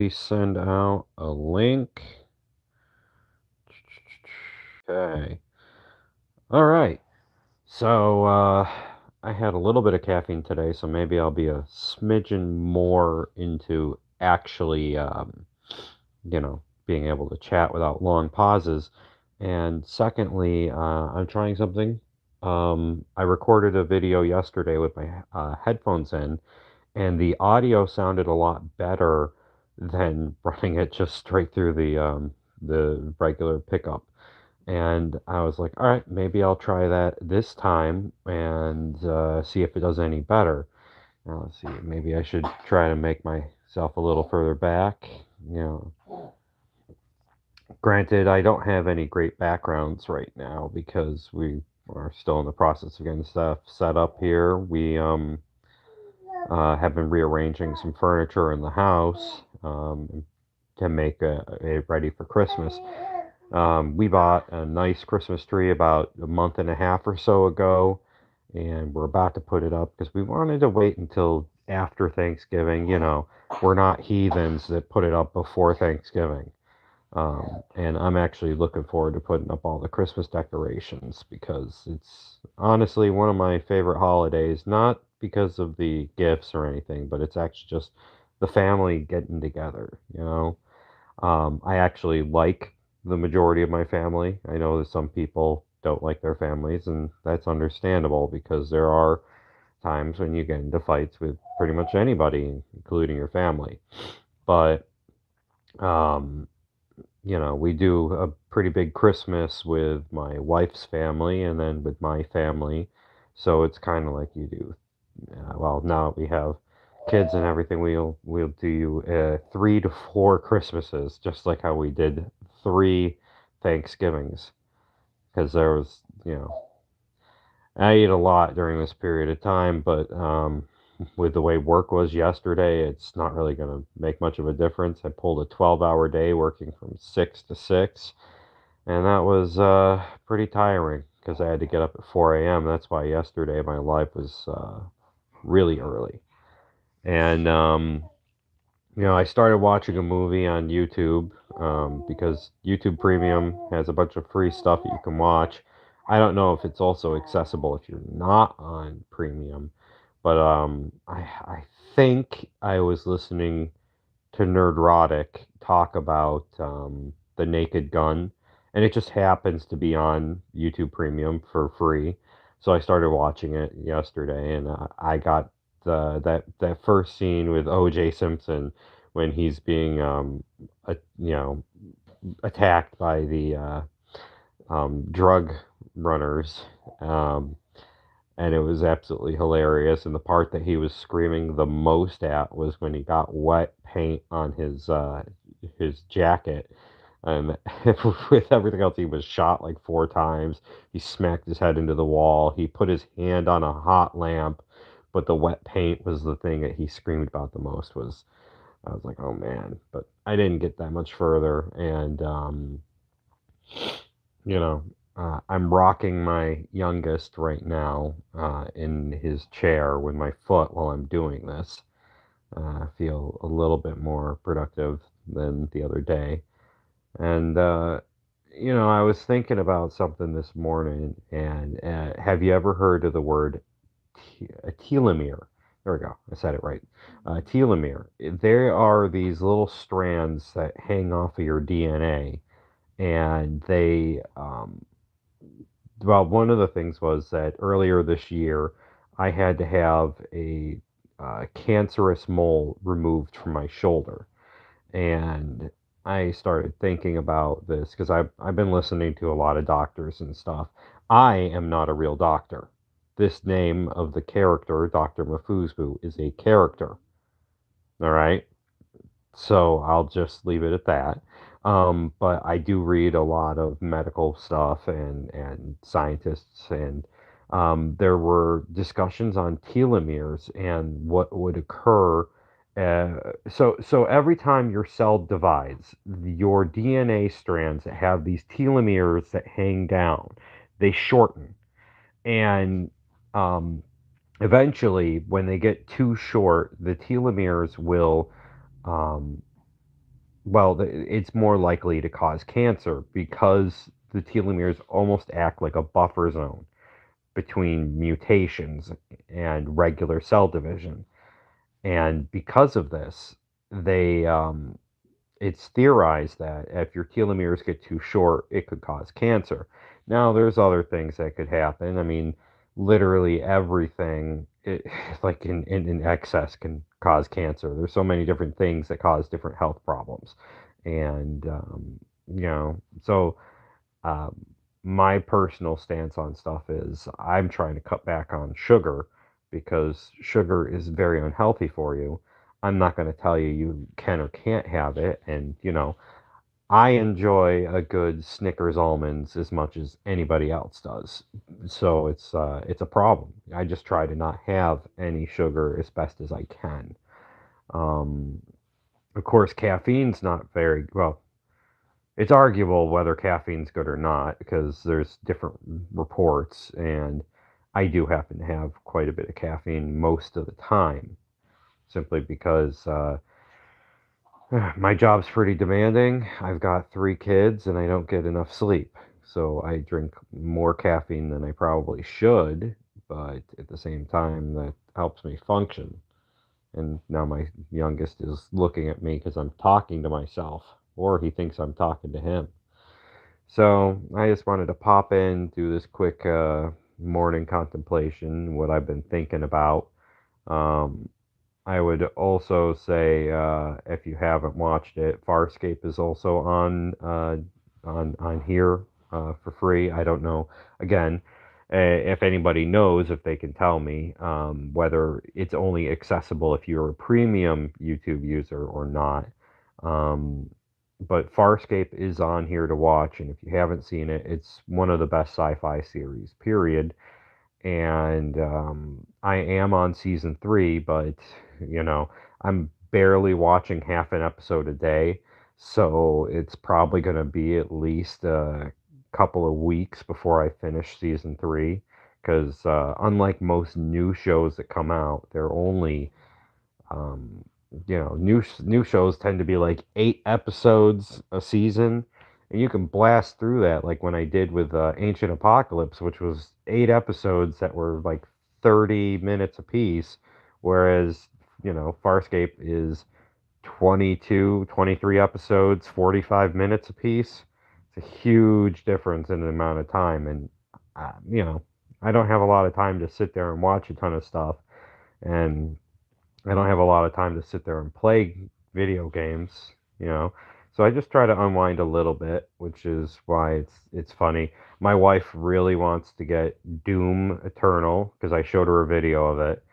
Please send out a link. Okay. All right. So, I had a little bit of caffeine today, so maybe I'll be a smidgen more into actually, being able to chat without long pauses. And secondly, I'm trying something. I recorded a video yesterday with my headphones in, and the audio sounded a lot better than running it just straight through the regular pickup. And I was like, all right, maybe I'll try that this time and see if it does any better. Now, let's see, maybe I should try to make myself a little further back. You know, Granted, I don't have any great backgrounds right now because we are still in the process of getting stuff set up here. We have been rearranging some furniture in the house to make it ready for Christmas. We bought a nice Christmas tree about a month and a half or so ago, and we're about to put it up because we wanted to wait until after Thanksgiving. We're not heathens that put it up before Thanksgiving. And I'm actually looking forward to putting up all the Christmas decorations because it's honestly one of my favorite holidays, not because of the gifts or anything, but it's actually just the family getting together. I actually like the majority of my family. I know that some people don't like their families, and that's understandable because there are times when you get into fights with pretty much anybody, including your family. But, um, we do a pretty big Christmas with my wife's family and then with my family. So it's kind of like you do. Well, now that we have kids and everything, we'll do 3 to 4 Christmases, just like how we did 3 Thanksgivings. Because there was, I ate a lot during this period of time, but with the way work was yesterday, it's not really going to make much of a difference. I pulled a 12-hour day working from 6 to 6, and that was pretty tiring because I had to get up at 4 a.m. That's why yesterday my life was really early. And, I started watching a movie on YouTube because YouTube Premium has a bunch of free stuff that you can watch. I don't know if it's also accessible if you're not on Premium, but I think I was listening to Nerdrotic talk about the Naked Gun, and it just happens to be on YouTube Premium for free. So I started watching it yesterday, and I got that first scene with O.J. Simpson when he's being attacked by the drug runners. Um, and it was absolutely hilarious. And the part that he was screaming the most at was when he got wet paint on his jacket, and with everything else, he was shot like 4 times. He smacked his head into the wall. He put his hand on a hot lamp, but the wet paint was the thing that he screamed about the most. I was like, oh man, but I didn't get that much further, and you know, I'm rocking my youngest right now in his chair with my foot while I'm doing this. I feel a little bit more productive than the other day. And, I was thinking about something this morning, and have you ever heard of the word a telomere? There we go. I said it right. Telomere. There are these little strands that hang off of your DNA, and well, one of the things was that earlier this year, I had to have a cancerous mole removed from my shoulder. And I started thinking about this because I've been listening to a lot of doctors and stuff. I am not a real doctor. This name of the character, Dr. Mafuzbu, is a character. All right. So I'll just leave it at that. But I do read a lot of medical stuff and scientists, and there were discussions on telomeres and what would occur. So every time your cell divides, your DNA strands that have these telomeres that hang down, they shorten, and um, eventually, when they get too short, the telomeres will um, well, it's more likely to cause cancer because the telomeres almost act like a buffer zone between mutations and regular cell division. And because of this, they it's theorized that if your telomeres get too short, it could cause cancer. Now, there's other things that could happen. I mean, literally everything, like in excess, can cause cancer. There's so many different things that cause different health problems, and so um, my personal stance on stuff is I'm trying to cut back on sugar because sugar is very unhealthy for you. I'm not going to tell you you can or can't have it. And, I enjoy a good Snickers almonds as much as anybody else does. So it's a problem. I just try to not have any sugar as best as I can. Um, of course, caffeine's not very well. It's arguable whether caffeine's good or not because there's different reports, and I do happen to have quite a bit of caffeine most of the time, simply because my job's pretty demanding. I've got 3 kids, and I don't get enough sleep. So I drink more caffeine than I probably should, but at the same time, that helps me function. And now my youngest is looking at me because I'm talking to myself, or he thinks I'm talking to him. So I just wanted to pop in, do this quick morning contemplation, what I've been thinking about. Um, I would also say, if you haven't watched it, Farscape is also on here for free. I don't know. Again, if anybody knows, if they can tell me whether it's only accessible if you're a premium YouTube user or not. Um, but Farscape is on here to watch, and if you haven't seen it, it's one of the best sci-fi series, period. And I am on season 3, but you know, I'm barely watching half an episode a day, so it's probably going to be at least a couple of weeks before I finish season 3. Because unlike most new shows that come out, they're only um, new shows tend to be like 8 episodes a season, and you can blast through that. Like when I did with Ancient Apocalypse, which was 8 episodes that were like 30 minutes apiece, whereas Farscape is 22, 23 episodes, 45 minutes apiece. It's a huge difference in the amount of time, and uh, you know, I don't have a lot of time to sit there and watch a ton of stuff, and I don't have a lot of time to sit there and play video games. So I just try to unwind a little bit, which is why it's funny. My wife really wants to get Doom Eternal because I showed her a video of it,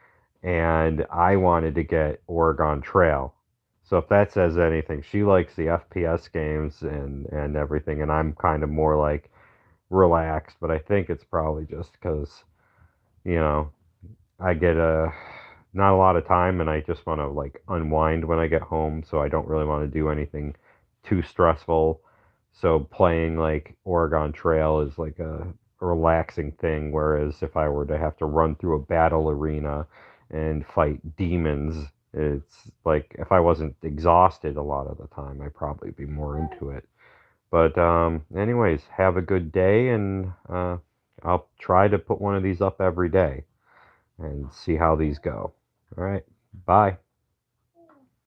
and I wanted to get Oregon Trail. So if that says anything, she likes the FPS games and everything, and I'm kind of more like relaxed, but I think it's probably just because, you know, I get not a lot of time, and I just want to like unwind when I get home, so I don't really want to do anything too stressful. So playing like Oregon Trail is like a relaxing thing, whereas if I were to have to run through a battle arena and fight demons, it's like if I wasn't exhausted a lot of the time, I'd probably be more into it. But anyways, have a good day, and I'll try to put one of these up every day and see how these go. All right. Bye.